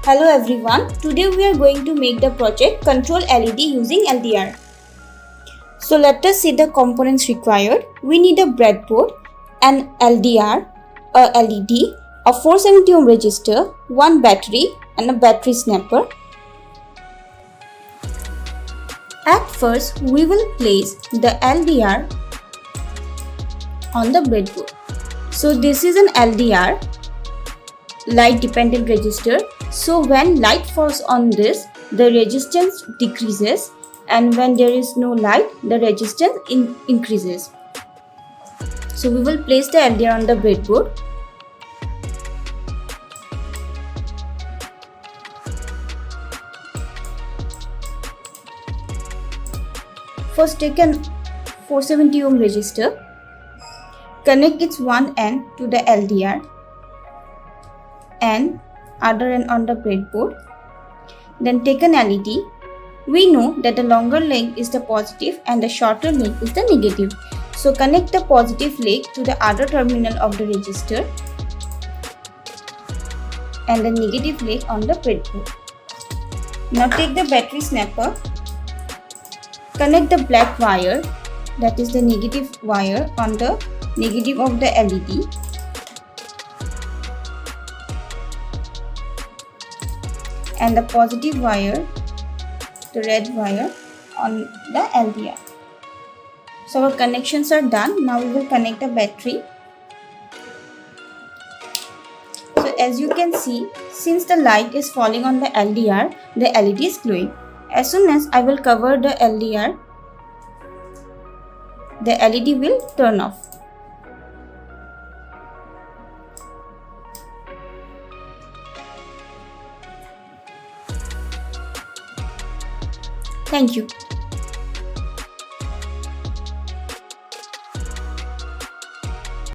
Hello everyone, today we are going to make the project Control LED using LDR. So let us see the components required. We need a breadboard, an LDR, a LED, a 470 ohm resistor, one battery and a battery snapper. At first, we will place the LDR on the breadboard. So this is an LDR, light dependent resistor. So when light falls on this, the resistance decreases, and when there is no light, the resistance increases. So we will place the LDR on the breadboard. First take an 470 ohm resistor, connect its one end to the LDR and other end on the breadboard. Then take an LED. We know that the longer leg is the positive and the shorter leg is the negative. So connect the positive leg to the other terminal of the resistor and the negative leg on the breadboard. Now take the battery snapper. Connect the black wire, that is the negative wire, on the negative of the LED. And the positive wire, the red wire, on the LDR. So our connections are done. Now we will connect the battery. So as you can see, since the light is falling on the LDR, the LED is glowing. As soon as I will cover the LDR, the LED will turn off. Thank you.